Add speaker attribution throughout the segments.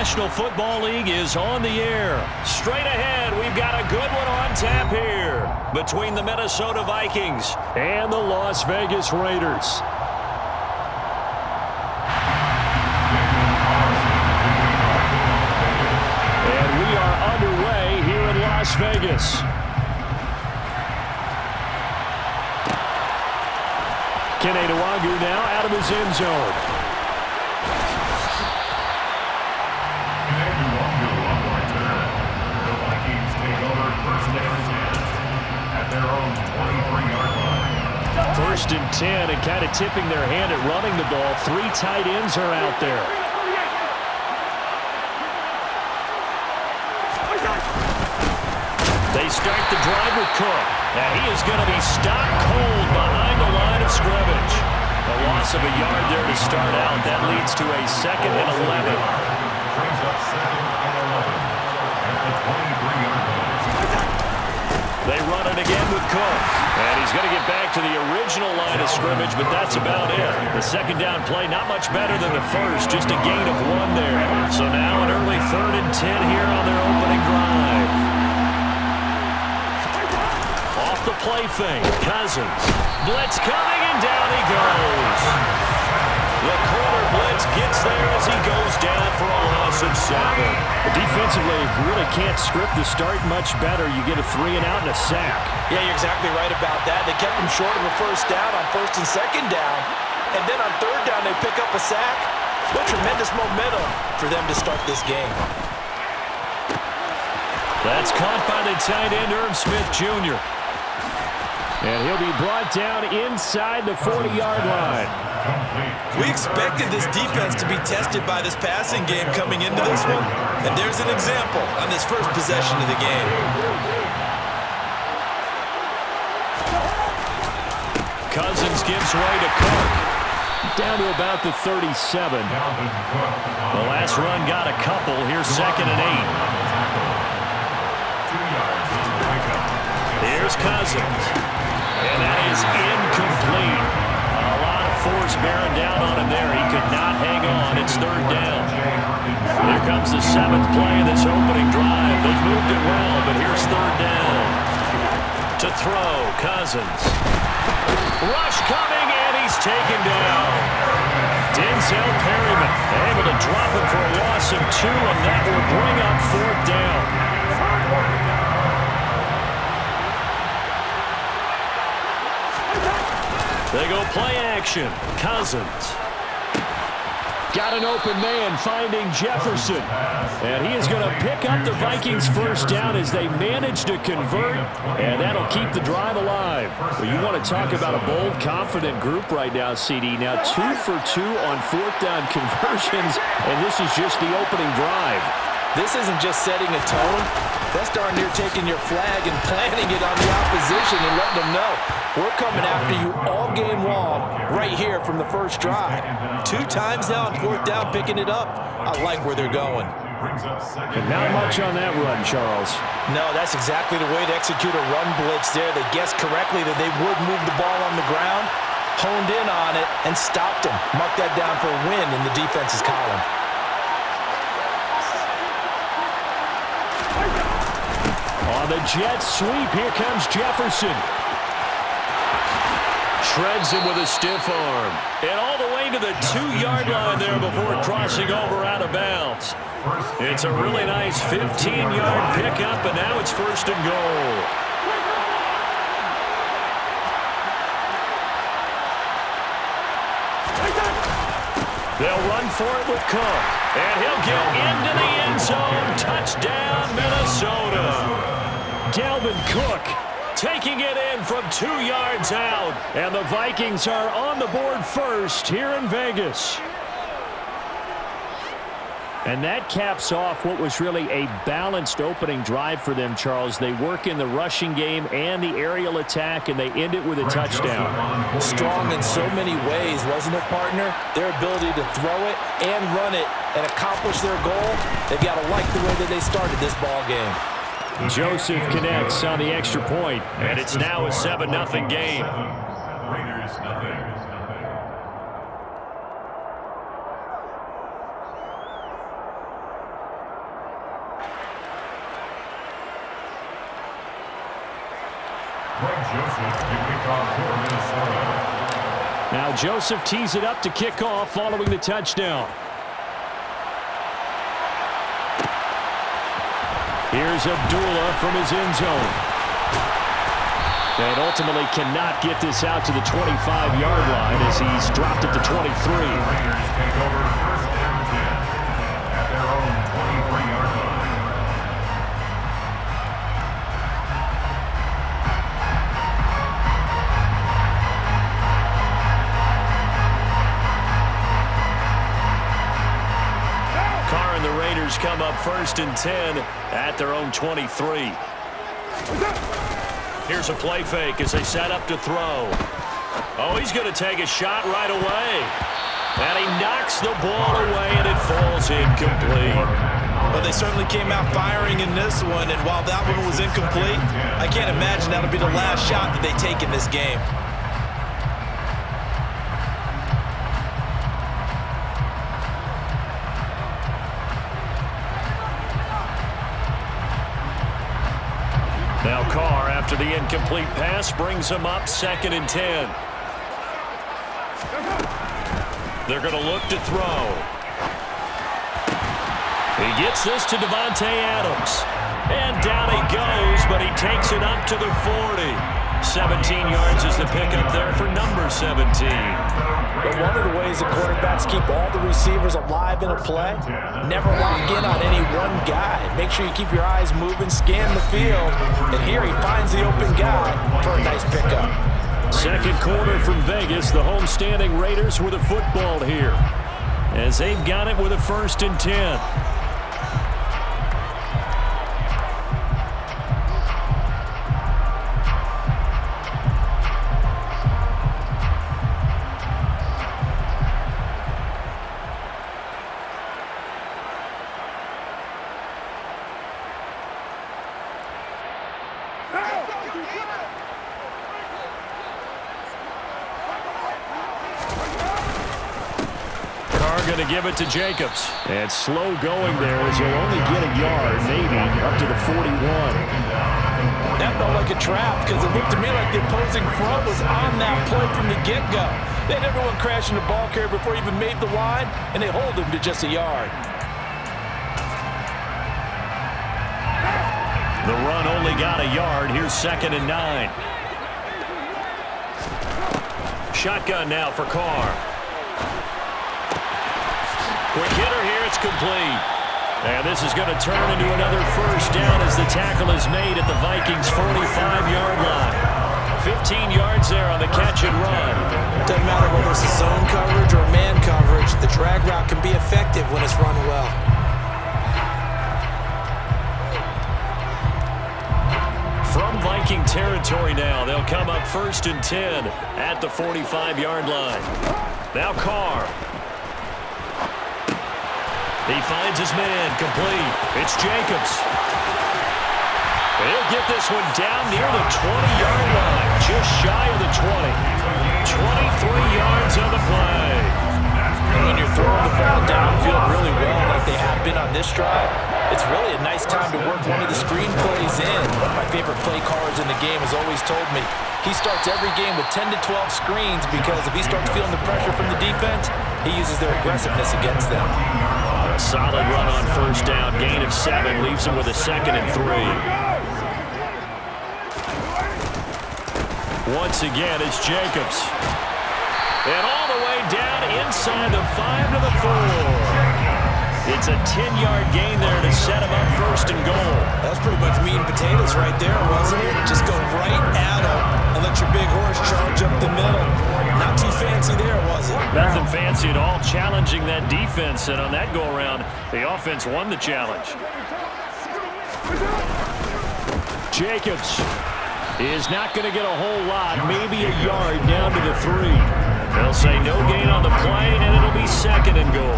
Speaker 1: National Football League is on the air. Straight ahead, we've got a good one on tap here between the Minnesota Vikings and the Las Vegas Raiders. And we are underway here in Las Vegas. Keneduagu now out of his end zone.
Speaker 2: The Vikings take over first down and 10 at their own 23-yard line.
Speaker 1: First and 10, and kind of tipping their hand at running the ball. 3 tight ends are out there. They start the drive with Cook. Now he is going to be stopped cold behind the line of scrimmage. A loss of a yard there to start out. That leads to a 2nd and 11.
Speaker 2: Brings up 2nd and 11 at the 23-yard line.
Speaker 1: They run it again with Cook. And he's going to get back to the original line of scrimmage, but that's about it. The second down play, not much better than the first, just a gain of 1 there. So now an early 3rd and 10 here on their opening drive. Off the play fake, Cousins. Blitz coming, and down he goes. The corner blitz gets there as he goes down for a loss of 7. Defensively, you really can't script the start much better. You get a 3 and out and a sack.
Speaker 3: Yeah, you're exactly right about that. They kept him short of a first down on 1st and 2nd down. And then on 3rd down, they pick up a sack. What tremendous momentum for them to start this game.
Speaker 1: That's caught by the tight end, Irv Smith Jr. And he'll be brought down inside the 40-yard line.
Speaker 3: We expected this defense to be tested by this passing game coming into this one. And there's an example on this first possession of the game.
Speaker 1: Cousins gives way to Cook. Down to about the 37. The last run got a couple. Here's 2nd and 8. Here's Cousins. And that is incomplete. A lot of force bearing down on him there. He could not hang on. It's 3rd down. Here comes the 7th play of this opening drive. They've moved it well, but here's 3rd down. To throw, Cousins. Rush coming, and he's taken down. Denzel Perryman able to drop him for a loss of 2, and that will bring up 4th down. They go play action. Cousins. Got an open man finding Jefferson. And he is going to pick up the Vikings' first down as they manage to convert. And that'll keep the drive alive. Well, you want to talk about a bold, confident group right now, CD. Now 2 for 2 on 4th down conversions. And this is just the opening drive.
Speaker 3: This isn't just setting a tone. That's darn near taking your flag and planting it on the opposition and letting them know we're coming after you all game long right here from the first drive. 2 times now on 4th down picking it up. I like where they're going.
Speaker 1: And not much on that run, Charles.
Speaker 3: No, that's exactly the way to execute a run blitz there. They guessed correctly that they would move the ball on the ground, honed in on it, and stopped them. Mark that down for a win in the defense's column.
Speaker 1: On the jet sweep, here comes Jefferson. Shreds him with a stiff arm. And all the way to the 2-yard line there before crossing over out of bounds. It's a really nice 15-yard pickup, and now it's 1st and goal. They'll run for it with Cook. And he'll get into the end zone. Touchdown, Minnesota. Dalvin Cook taking it in from 2 yards out. And the Vikings are on the board first here in Vegas. And that caps off what was really a balanced opening drive for them, Charles. They work in the rushing game and the aerial attack, and they end it with a touchdown.
Speaker 3: Strong in so many ways, wasn't it, partner? Their ability to throw it and run it and accomplish their goal, they've got to like the way that they started this ball game.
Speaker 1: Joseph connects on the extra point, and it's now a 7-0 game.
Speaker 2: Raiders nothing.
Speaker 1: Now Joseph tees it up to kick off following the touchdown. Here's Abdullah from his end zone. And ultimately cannot get this out to the 25-yard line as he's dropped at the 23.
Speaker 2: Raiders take over first and 10 at their own 23-yard line.
Speaker 1: Carr and the Raiders come up first and 10 at their own 23. Here's a play fake as they set up to throw. Oh, he's going to take a shot right away. And he knocks the ball away, and it falls incomplete.
Speaker 3: Well, they certainly came out firing in this one, and while that one was incomplete, I can't imagine that'll be the last shot that they take in this game.
Speaker 1: Now Carr, after the incomplete pass, brings him up second and 10. They're going to look to throw. He gets this to Devontae Adams. And down he goes, but he takes it up to the 40. 17 yards is the pickup there for number 17.
Speaker 3: But one of the ways that quarterbacks keep all the receivers alive in a play, never lock in on any one guy. Make sure you keep your eyes moving, scan the field, and here he finds the open guy for a nice pickup.
Speaker 1: Second quarter from Vegas, the homestanding Raiders with a football here, as they've got it with a first and 10. Going to give it to Jacobs. And slow going there as he'll only get a yard, maybe, up to the 41.
Speaker 3: That felt like a trap because it looked to me like the opposing front was on that play from the get-go. They had everyone crashing the ball carrier before he even made the line, and they hold him to just a yard.
Speaker 1: The run only got a yard. Here's second and 9. Shotgun now for Carr. Quick hitter here, it's complete. And this is going to turn into another first down as the tackle is made at the Vikings' 45-yard line. 15 yards there on the catch and run.
Speaker 3: Doesn't matter whether it's a zone coverage or man coverage, the drag route can be effective when it's run well.
Speaker 1: From Viking territory now, they'll come up first and 10 at the 45-yard line. Now Carr. He finds his man, complete. It's Jacobs. He'll get this one down near the 20-yard line, just shy of the 20. 23 yards on the play.
Speaker 3: And when you're throwing the ball downfield really well like they have been on this drive, it's really a nice time to work one of the screen plays in. One of my favorite play callers in the game has always told me he starts every game with 10 to 12 screens because if he starts feeling the pressure from the defense, he uses their aggressiveness against them.
Speaker 1: A solid run on first down, gain of 7, leaves him with a second and 3. Once again, it's Jacobs. And all the way down inside the 5 to the 4. It's a 10-yard gain there to set him up first and goal.
Speaker 3: That's pretty much meat and potatoes right there, wasn't it? Just go right at him and let your big horse charge up the middle. Not too fancy there, was it?
Speaker 1: Nothing fancy at all, challenging that defense. And on that go-around, the offense won the challenge. Jacobs is not going to get a whole lot, maybe a yard down to the 3. They'll say no gain on the play, and it'll be second and goal.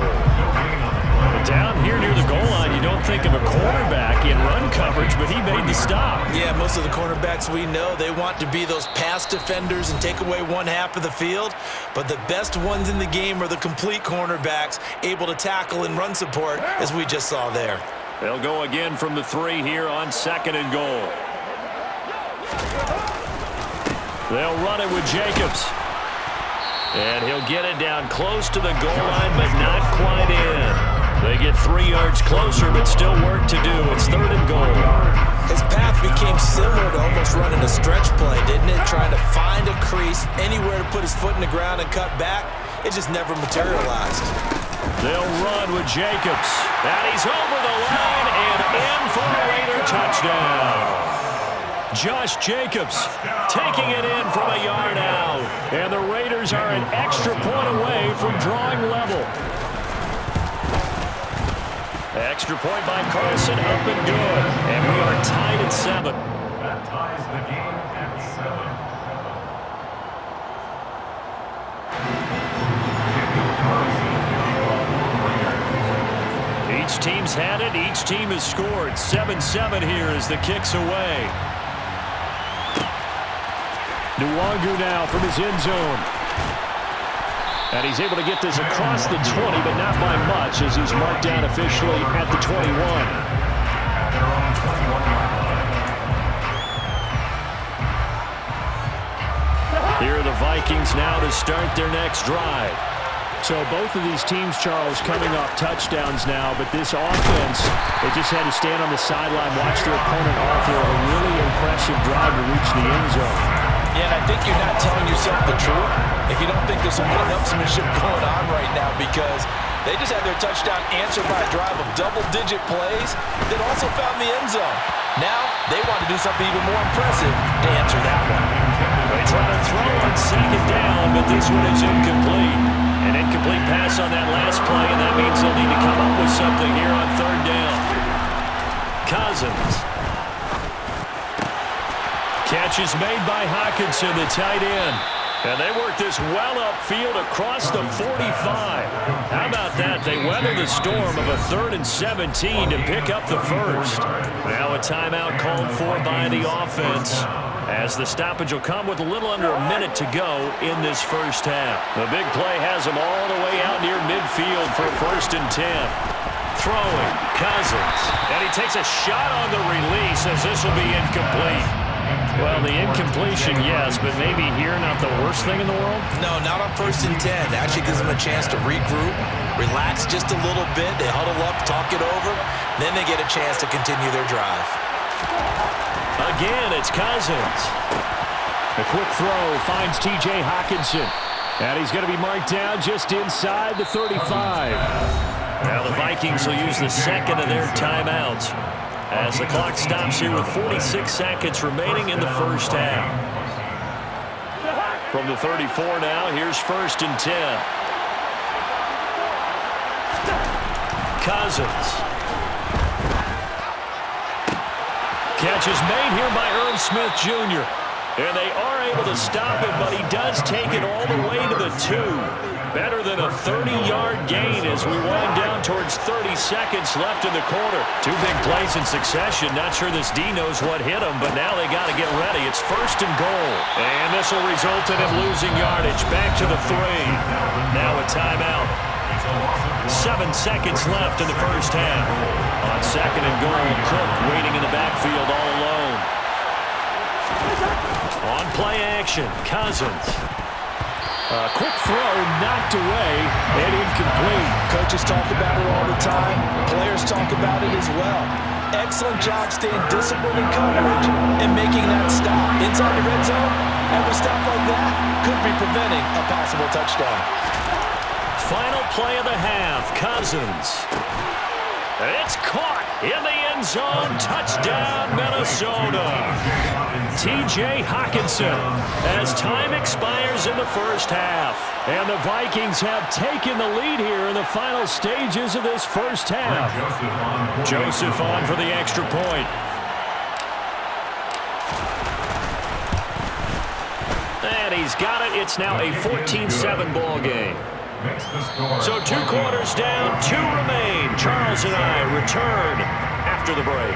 Speaker 1: But down here near the goal line, you don't think of a cornerback in run coverage, but he made the stop.
Speaker 3: Yeah, most of the cornerbacks we know, they want to be those pass defenders and take away one half of the field. But the best ones in the game are the complete cornerbacks, able to tackle and run support, as we just saw there.
Speaker 1: They'll go again from the 3 here on second and goal. They'll run it with Jacobs. And he'll get it down close to the goal line, but not quite in. They get 3 yards closer, but still work to do. It's 3rd and goal.
Speaker 3: His path became similar to almost running a stretch play, didn't it? Trying to find a crease, anywhere to put his foot in the ground and cut back. It just never materialized.
Speaker 1: They'll run with Jacobs. And he's over the line and in for a Raider touchdown. Josh Jacobs taking it in from a yard out. And the Raiders are an extra point away from drawing level. Extra point by Carlson, up and good. And we are tied at 7.
Speaker 2: That ties the game at 7.
Speaker 1: Each team's had it. Each team has scored. 7-7 here as the kick's away. Nwangu now from his end zone. And he's able to get this across the 20, but not by much as he's marked down officially at the 21. Here are the Vikings now to start their next drive. So both of these teams, Charles, coming off touchdowns now, but this offense, they just had to stand on the sideline, watch their opponent offer a really impressive drive to reach the end zone.
Speaker 3: Yeah, and I think you're not telling yourself the truth if you don't think there's some one-upsmanship going on right now, because they just had their touchdown answered by a drive of double-digit plays that also found the end zone. Now they want to do something even more impressive to answer that one.
Speaker 1: They try to throw on 2nd down, but this one is incomplete. An incomplete pass on that last play, and that means they'll need to come up with something here on 3rd down. Cousins. Catch is made by Hockenson, the tight end. And they work this well upfield across the 45. How about that? They weather the storm of a 3rd and 17 to pick up the first. Now a timeout called for by the offense, as the stoppage will come with a little under a minute to go in this first half. The big play has them all the way out near midfield for 1st and 10. Throwing, Cousins. And he takes a shot on the release as this will be incomplete. Well, the incompletion, yes, but maybe here not the worst thing in the world?
Speaker 3: No, not on 1st and 10. Actually gives them a chance to regroup, relax just a little bit. They huddle up, talk it over. Then they get a chance to continue their drive.
Speaker 1: Again, it's Cousins. A quick throw finds T.J. Hockenson. And he's going to be marked down just inside the 35. Now the Vikings will use the 2nd of their timeouts as the clock stops here with 46 seconds remaining in the first half. From the 34 now, here's 1st and 10. Cousins. Catch is made here by Irv Smith Jr. And they are able to stop it, but he does take it all the way to the 2. Better than a 30-yard gain as we wind down towards 30 seconds left in the quarter. 2 big plays in succession. Not sure this D knows what hit him, but now they got to get ready. It's 1st and goal. And this will result in him losing yardage. Back to the 3. Now a timeout. 7 seconds left in the first half. On 2nd and goal, Cook waiting in the backfield all alone. On play action, Cousins. A quick throw knocked away and incomplete.
Speaker 3: Coaches talk about it all the time. Players talk about it as well. Excellent job staying disciplined in coverage and making that stop. Inside the red zone, every stop like that could be preventing a possible touchdown.
Speaker 1: Final play of the half, Cousins. It's caught in the end zone. Touchdown, Minnesota. T.J. Hockenson as time expires in the first half. And the Vikings have taken the lead here in the final stages of this first half. Joseph on for the extra point. And he's got it. It's now a 14-7 ball game. So 2 quarters down, 2 remain. Charles and I return after the break.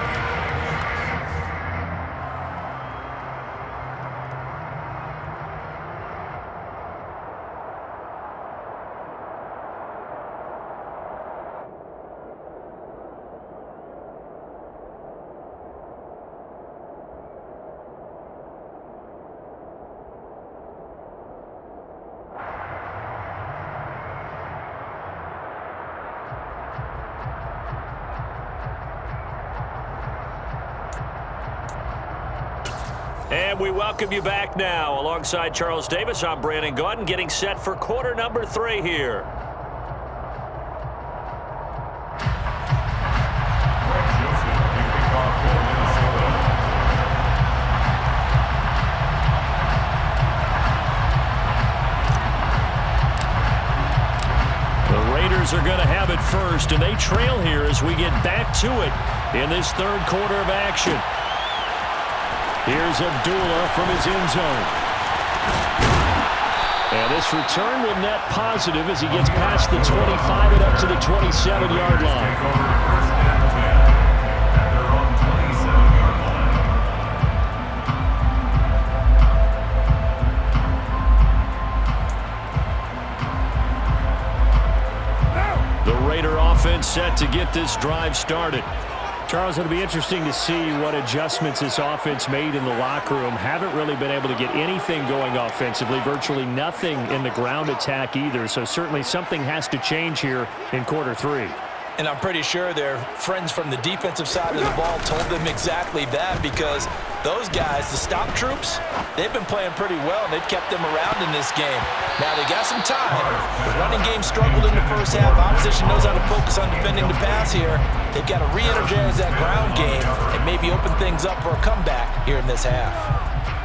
Speaker 1: And we welcome you back now. Alongside Charles Davis, I'm Brandon Gaudin, getting set for quarter number 3 here. The Raiders are going to have it first, and they trail here as we get back to it in this third quarter of action. Here's Abdullah from his end zone. And this return will net positive as he gets past the 25 and up to the 27-yard line. The Raider offense set to get this drive started. Charles, it'll be interesting to see what adjustments this offense made in the locker room. Haven't really been able to get anything going offensively, virtually nothing in the ground attack either. So certainly something has to change here in quarter 3.
Speaker 3: And I'm pretty sure their friends from the defensive side of the ball told them exactly that, because those guys, the stop troops, they've been playing pretty well, and they've kept them around in this game. Now, they got some time. The running game struggled in the first half. Opposition knows how to focus on defending the pass here. They've got to re-energize that ground game and maybe open things up for a comeback here in this half.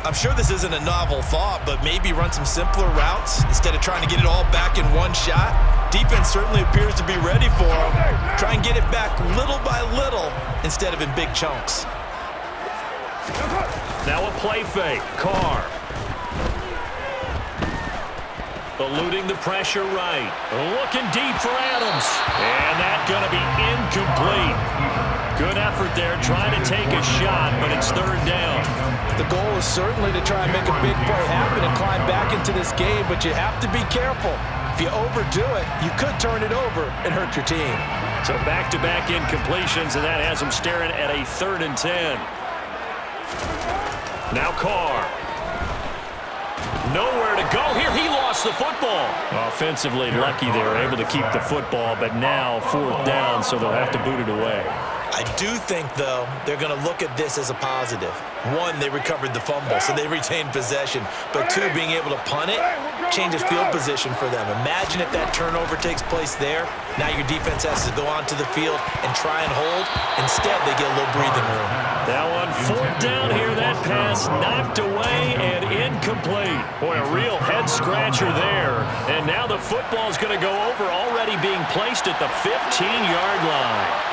Speaker 3: I'm sure this isn't a novel thought, but maybe run some simpler routes instead of trying to get it all back in one shot. Defense certainly appears to be ready for them. Try and get it back little by little instead of in big chunks.
Speaker 1: Now a play fake. Carr. Eluding the pressure right. Looking deep for Adams. And that's going to be incomplete. Good effort there trying to take a shot, but it's third down.
Speaker 3: The goal is certainly to try and make a big play happen and climb back into this game, but you have to be careful. If you overdo it, you could turn it over and hurt your team.
Speaker 1: So back-to-back incompletions, and that has them staring at a 3rd and 10. Now Carr. Nowhere to go here. He lost the football. Offensively lucky they were able to keep the football, but now 4th down, so they'll have to boot it away.
Speaker 3: I do think, though, they're going to look at this as a positive. 1, they recovered the fumble, so they retained possession. But 2, being able to punt it changes field position for them. Imagine if that turnover takes place there. Now your defense has to go onto the field and try and hold. Instead, they get a little breathing room.
Speaker 1: Now on 4th down here, that pass knocked away and incomplete. Boy, a real head-scratcher there. And now the football's going to go over, already being placed at the 15-yard line.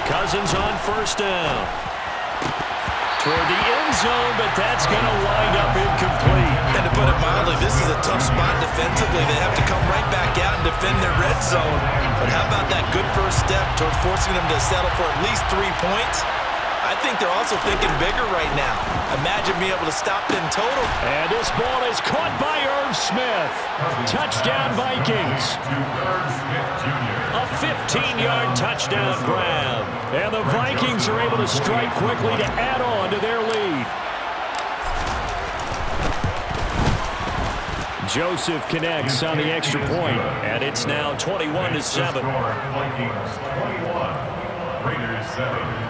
Speaker 1: Cousins on 1st down. Toward the end zone, but that's going to wind up incomplete.
Speaker 3: And to put it mildly, this is a tough spot defensively. They have to come right back out and defend their red zone. But how about that good first step towards forcing them to settle for at least 3 points? I think they're also thinking bigger right now. Imagine being able to stop them total.
Speaker 1: And this ball is caught by Irv Smith. Touchdown, Vikings. A 15-yard touchdown grab. And the Vikings are able to strike quickly to add on to their lead. Joseph connects on the extra point, and it's now 21-7.
Speaker 2: Vikings 21, Raiders 7.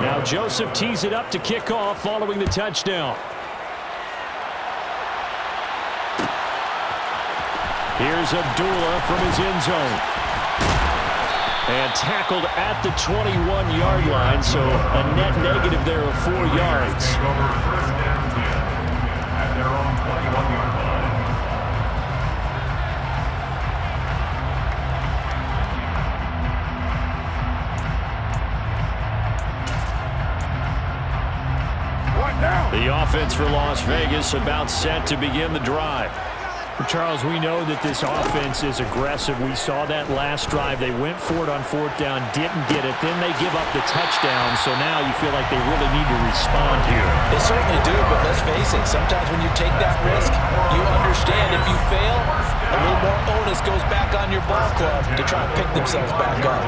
Speaker 1: Now Joseph tees it up to kick off following the touchdown. Here's Abdullah from his end zone. And tackled at the 21-yard line, so a net negative there of 4 yards.
Speaker 2: At their own 21-yard line.
Speaker 1: The offense for Las Vegas about set to begin the drive. Charles, we know that this offense is aggressive. We saw that last drive. They went for it on 4th down, didn't get it. Then they give up the touchdown, so now you feel like they really need to respond here.
Speaker 3: They certainly do, but let's face it, sometimes when you take that risk, you understand if you fail, a little more onus goes back on your ball club to try and pick themselves back up.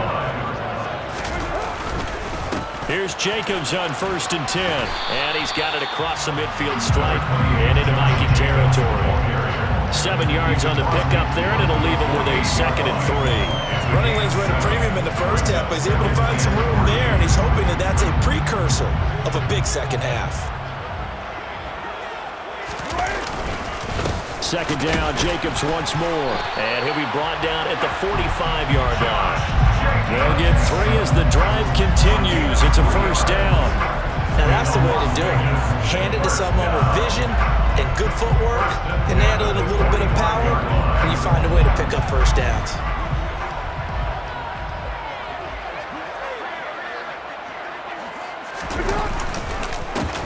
Speaker 1: Here's Jacobs on 1st and 10. And he's got it across the midfield stripe and into Viking territory. 7 yards on the pickup there, and it'll leave him with a 2nd and 3.
Speaker 3: Running lanes were at a premium in the first half, but he's able to find some room there, and he's hoping that that's a precursor of a big second half.
Speaker 1: 2nd down, Jacobs once more. And he'll be brought down at the 45-yard line. They'll get 3 as the drive continues. It's a 1st down.
Speaker 3: Now that's the way to do it. Hand it to someone with vision and good footwork, and add a little bit of power, and you find a way to pick up 1st downs.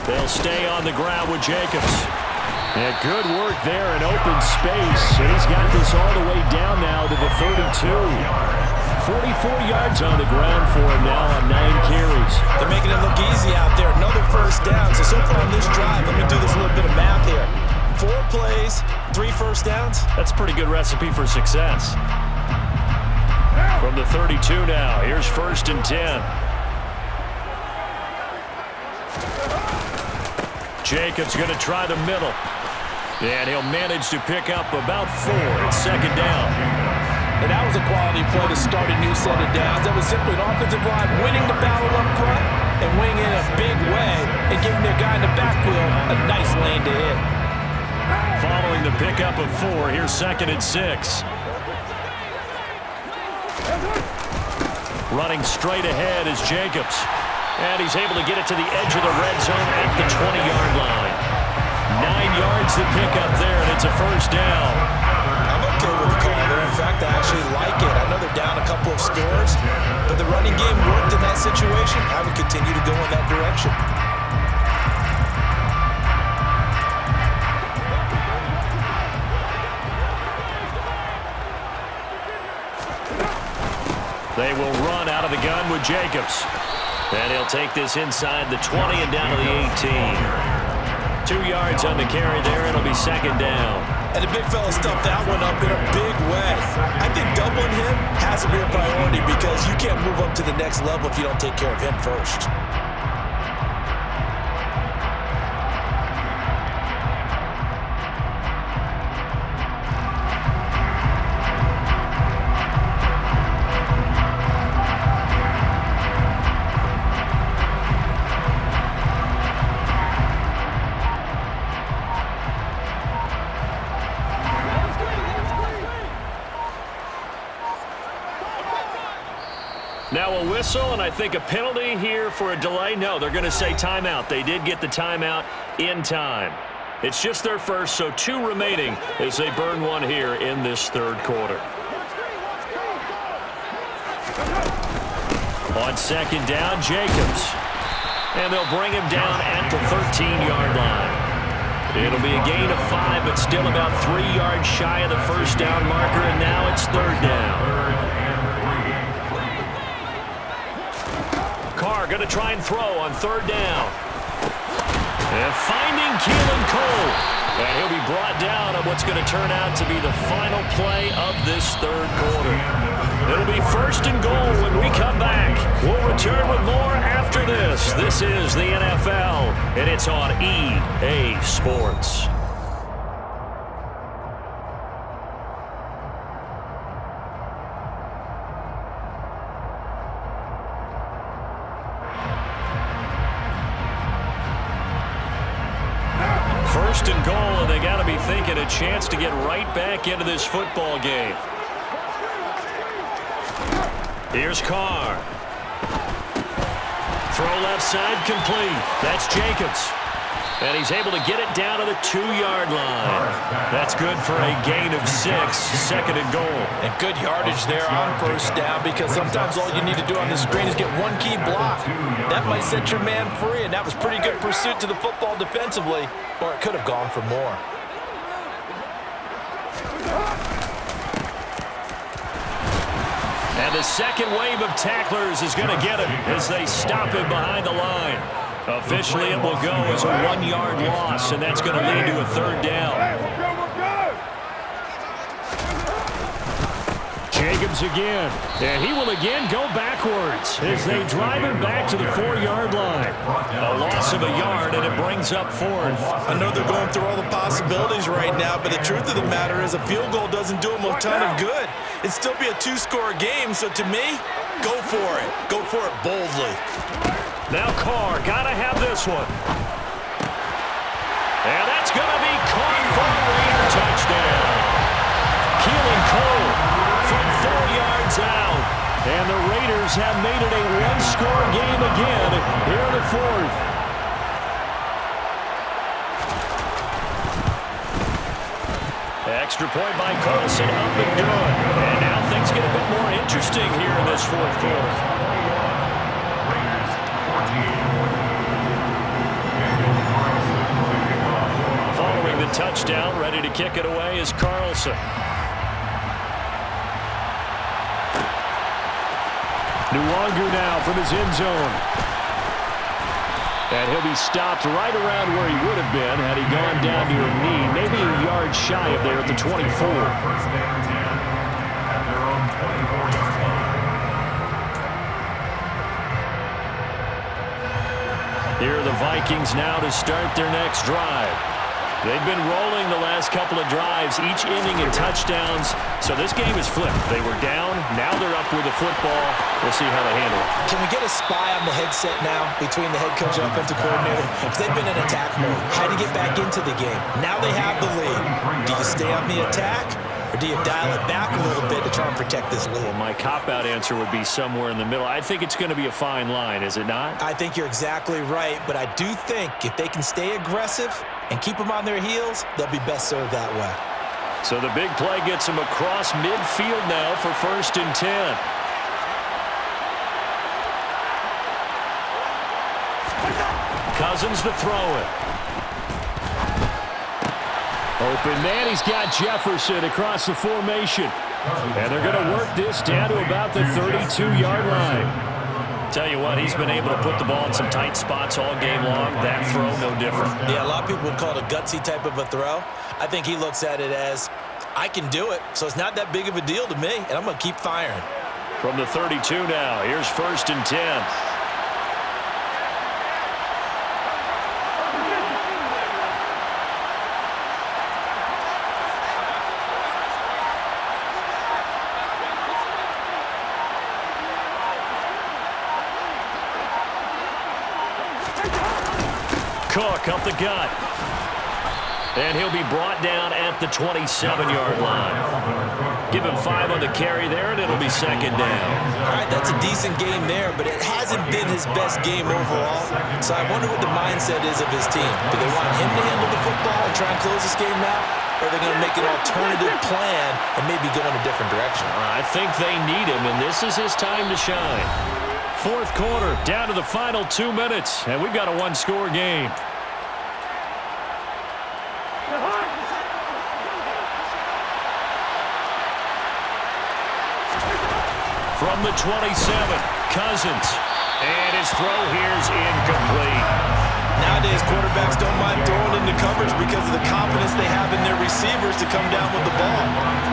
Speaker 1: They'll stay on the ground with Jacobs. And good work there in open space. And he's got this all the way down now to the 32. 44 yards on the ground for him now on 9 carries.
Speaker 3: They're making it look easy out there. Another 1st down. So far on this drive, let me do this little bit of math here. 4 plays, 3 1st downs.
Speaker 1: That's a pretty good recipe for success. From the 32 now, here's 1st and 10. Jacobs going to try the middle. And he'll manage to pick up about 4. It's 2nd down.
Speaker 3: And that was a quality play to start a new set of downs. That was simply an offensive line winning the battle up front and winning in a big way and giving their guy in the backfield a nice lane to hit.
Speaker 1: Following the pickup of 4, here's 2nd and 6. Running straight ahead is Jacobs. And he's able to get it to the edge of the red zone at the 20-yard line. 9 yards to pick up there, and it's a 1st down.
Speaker 3: I'm okay with the call there. In fact, I actually like it. I know they're down a couple of scores, but the running game worked in that situation. I would continue to go in that direction.
Speaker 1: They will run out of the gun with Jacobs. And he'll take this inside the 20 and down to the 18. 2 yards on the carry there. It'll be 2nd down.
Speaker 3: And the big fella stuffed that one up in a big way. I think doubling him has to be a priority because you can't move up to the next level if you don't take care of him first.
Speaker 1: Now a whistle, and I think a penalty here for a delay. No, they're going to say timeout. They did get the timeout in time. It's just their first, so 2 remaining as they burn 1 here in this 3rd quarter. On 2nd down, Jacobs. And they'll bring him down at the 13-yard line. It'll be a gain of 5, but still about 3 yards shy of the 1st down marker, and now it's 3rd down. Carr going to try and throw on 3rd down. And finding Keelan Cole. And he'll be brought down on what's going to turn out to be the final play of this 3rd quarter. It'll be 1st and goal when we come back. We'll return with more after this. This is the NFL, and it's on EA Sports. First and goal, and they got to be thinking a chance to get right back into this football game. Here's Carr. Throw left side complete. That's Jacobs. And he's able to get it down to the 2-yard line. That's good for a gain of 6, 2nd and goal.
Speaker 3: And good yardage there on 1st down because sometimes all you need to do on the screen is get one key block. That might set your man free, and that was pretty good pursuit to the football defensively, or it could have gone for more.
Speaker 1: And the 2nd wave of tacklers is going to get him as they stop him behind the line. Officially, it will go as a 1-yard loss, and that's going to lead to a 3rd down. Jacobs again. And he will again go backwards as they drive him back to the 4-yard line. A loss of a yard, and it brings up fourth.
Speaker 3: I know they're going through all the possibilities right now, but the truth of the matter is a field goal doesn't do them a ton of good. It'd still be a 2-score game, so to me, go for it. Go for it boldly.
Speaker 1: Now Carr, gotta have this one. And that's going to be caught for a Raider touchdown. Keelan Cole from 4 yards out. And the Raiders have made it a 1-score game again here in the fourth. Extra point by Carlson, up and good. And now things get a bit more interesting here in this fourth quarter.
Speaker 2: Raiders 14.
Speaker 1: Following the touchdown, ready to kick it away is Carlson. Nwangu now from his end zone. And he'll be stopped right around where he would have been had he gone down to a knee, maybe a yard shy of there at the 24.
Speaker 2: First down 10 at their own 24-yard line.
Speaker 1: Here are the Vikings now to start their next drive. They've been rolling the last couple of drives, each ending in touchdowns. So this game is flipped. They were down, now they're up with the football. We'll see how they handle it.
Speaker 3: Can we get a spy on the headset now between the head coach and offensive coordinator? Because they've been in attack mode. Had to get back into the game. Now they have the lead. Do you stay on the attack, or do you dial it back a little bit to try and protect this lead?
Speaker 1: Well, my cop-out answer would be somewhere in the middle. I think it's going to be a fine line, is it not?
Speaker 3: I think you're exactly right, but I do think if they can stay aggressive and keep them on their heels, they'll be best served that way.
Speaker 1: So the big play gets them across midfield now for 1st and 10. Cousins to throw it. Open man, he's got Jefferson across the formation. And they're going to work this down to about the 32-yard line. Tell you what, he's been able to put the ball in some tight spots all game long. That throw, no different.
Speaker 3: Yeah, a lot of people would call it a gutsy type of a throw. I think he looks at it as, I can do it, so it's not that big of a deal to me, and I'm going to keep firing.
Speaker 1: From the 32 now, here's 1st and 10. Cook up the gut. And he'll be brought down at the 27-yard line. Give him 5 on the carry there, and it'll be 2nd down.
Speaker 3: All right, that's a decent game there, but it hasn't been his best game overall. So I wonder what the mindset is of his team. Do they want him to handle the football and try and close this game out? Or are they going to make an alternative plan and maybe go in a different direction?
Speaker 1: I think they need him, and this is his time to shine. 4th quarter, down to the final 2 minutes, and we've got a 1-score game. From the 27, Cousins. And his throw here's incomplete.
Speaker 3: Nowadays, quarterbacks don't mind throwing into coverage because of the confidence they have in their receivers to come down with the ball.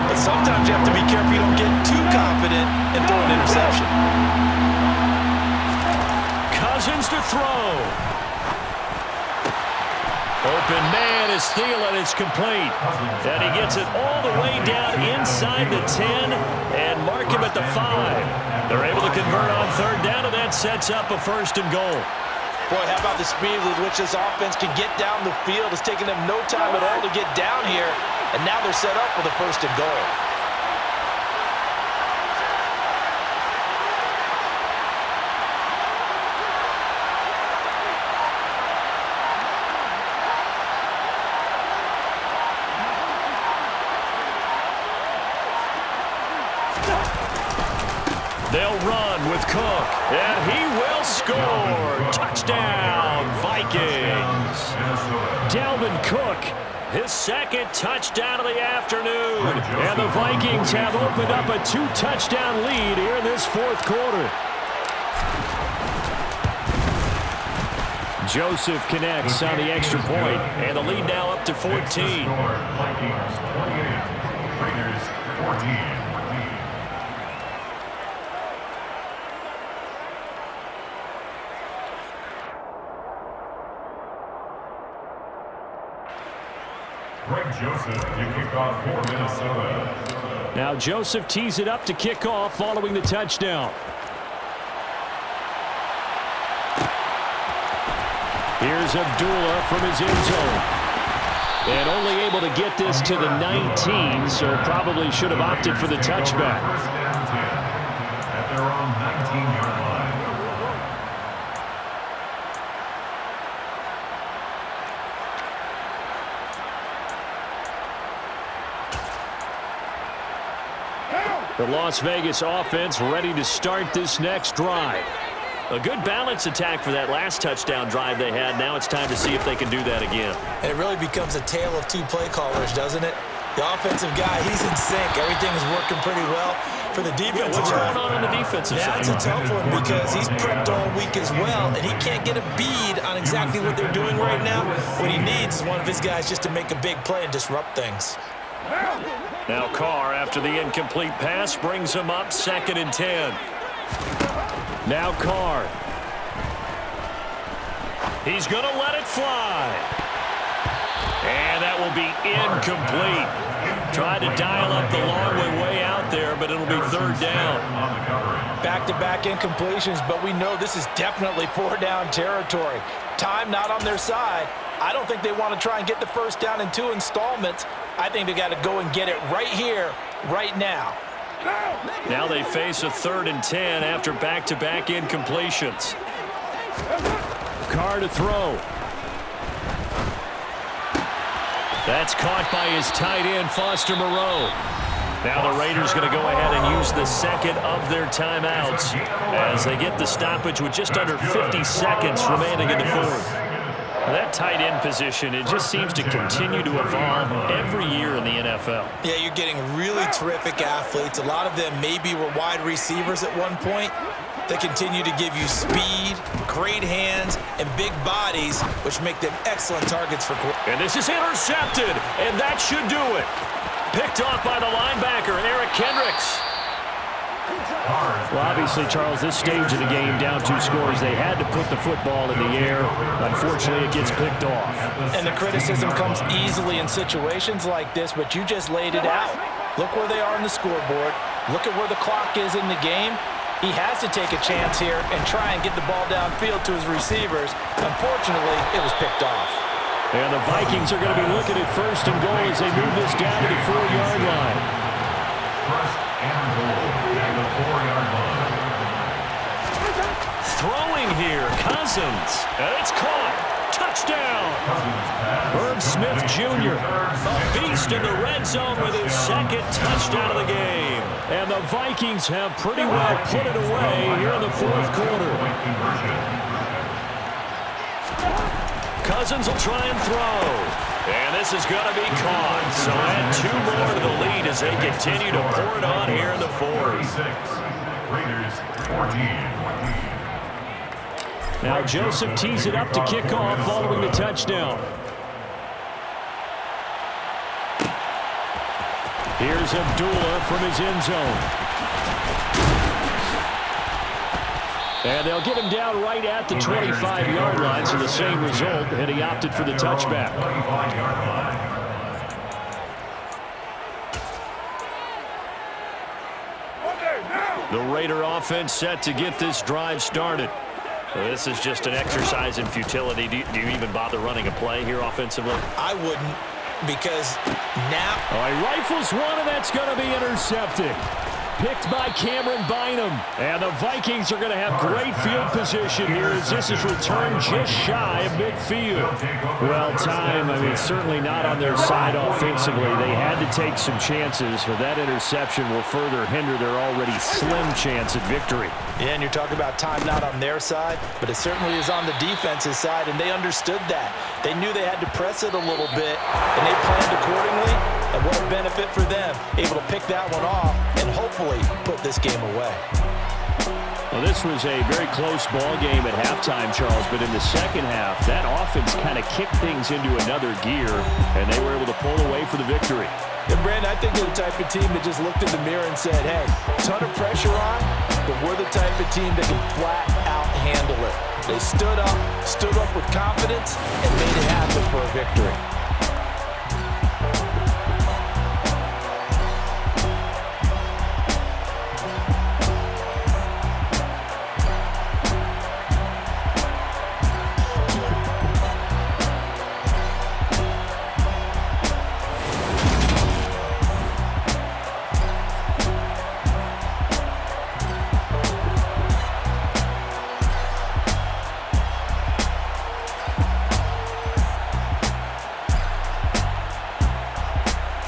Speaker 3: But sometimes you have to be careful you don't get too confident and throw an interception.
Speaker 1: Cousins to throw. Open man is Thielen. It's complete. And he gets it all the way down inside the 10 and mark him at the 5. They're able to convert on 3rd down, and that sets up a 1st and goal.
Speaker 3: Boy, how about the speed with which this offense can get down the field? It's taken them no time at all to get down here, and now they're set up for the 1st and goal.
Speaker 1: They'll run with Cook, and he will score. Touchdown, Vikings. Dalvin Cook, his 2nd touchdown of the afternoon. And the Vikings have opened up a 2-touchdown lead here in this 4th quarter. Joseph connects on the extra point, and the lead now up to 14.
Speaker 2: Vikings 28, Raiders 14. Greg Joseph to kick off for Minnesota.
Speaker 1: Now Joseph tees it up to kick off following the touchdown. Here's Abdullah from his end zone. And only able to get this to the 19, so probably should have opted for the touchback.
Speaker 2: First down 10 at their own 19-yard line.
Speaker 1: The Las Vegas offense ready to start this next drive. A good balance attack for that last touchdown drive they had. Now it's time to see if they can do that again.
Speaker 3: And it really becomes a tale of two play callers, doesn't it? The offensive guy, he's in sync. Everything is working pretty well. For the defensive
Speaker 1: what's going on the defensive side?
Speaker 3: That's a tough one because he's prepped all week as well, and he can't get a bead on exactly what they're doing right now. What he needs is one of his guys just to make a big play and disrupt things.
Speaker 1: Now Carr, after the incomplete pass, brings him up 2nd and 10. Now Carr. He's going to let it fly. And that will be incomplete. Tried to dial up the long way out there, but it'll be 3rd down.
Speaker 3: Back-to-back incompletions, but we know this is definitely 4-down territory. Time not on their side. I don't think they want to try and get the first down in 2 installments. I think they got to go and get it right here, right now.
Speaker 1: Now they face a 3rd and 10 after back-to-back incompletions. Carr to throw. That's caught by his tight end, Foster Moreau. Now the Raiders going to go ahead and use the second of their timeouts as they get the stoppage with just under 50 seconds remaining in the 4th. That tight end position, it just seems to continue to evolve every year in the NFL.
Speaker 3: Yeah, you're getting really terrific athletes. A lot of them maybe were wide receivers at one point. They continue to give you speed, great hands, and big bodies, which make them excellent targets for quarterbacks.
Speaker 1: And this is intercepted, and that should do it. Picked off by the linebacker, Eric Kendricks. Well, obviously, Charles, this stage of the game, down 2 scores, they had to put the football in the air. Unfortunately, it gets picked off.
Speaker 3: And the criticism comes easily in situations like this, but you just laid it out. Look where they are on the scoreboard. Look at where the clock is in the game. He has to take a chance here and try and get the ball downfield to his receivers. Unfortunately, it was picked off.
Speaker 1: And the Vikings are going to be looking at 1st and goal as they move this down to the 4-yard line.
Speaker 2: 1st and goal at the 4-yard line.
Speaker 1: Throwing here, Cousins. And it's caught. Touchdown. Herb Smith Jr. A beast in the red zone with his 2nd touchdown of the game. And the Vikings have pretty well put it away here in the 4th quarter. Cousins will try and throw. And this is going to be caught. So add 2 more to the lead as they continue to pour it on here in the 4th.
Speaker 2: Raiders 14.
Speaker 1: Now Joseph tees it up to kick off following the touchdown. Here's Abdullah from his end zone. And they'll get him down right at the 25-yard line, so the same result, and he opted for the touchback. The Raider offense set to get this drive started. Well, this is just an exercise in futility. Do you even bother running a play here offensively?
Speaker 3: I wouldn't, because now...
Speaker 1: Oh, he rifles one, and that's going to be intercepted. Picked by Cameron Bynum. And the Vikings are going to have great field position here as this is returned just shy of midfield. Well, time, certainly not on their side offensively. They had to take some chances, but that interception will further hinder their already slim chance at victory.
Speaker 3: Yeah, and you're talking about time not on their side, but it certainly is on the defense's side, and they understood that. They knew they had to press it a little bit, and they planned accordingly, and what a benefit for them, able to pick that one off and hopefully put this game away.
Speaker 1: Well, this was a very close ball game at halftime, Charles, but in the second half, that offense kind of kicked things into another gear, and they were able to pull away for the victory.
Speaker 3: And, Brandon, I think they're the type of team that just looked in the mirror and said, hey, ton of pressure on, but we're the type of team that can flat out handle it. They stood up with confidence, and made it happen for a victory.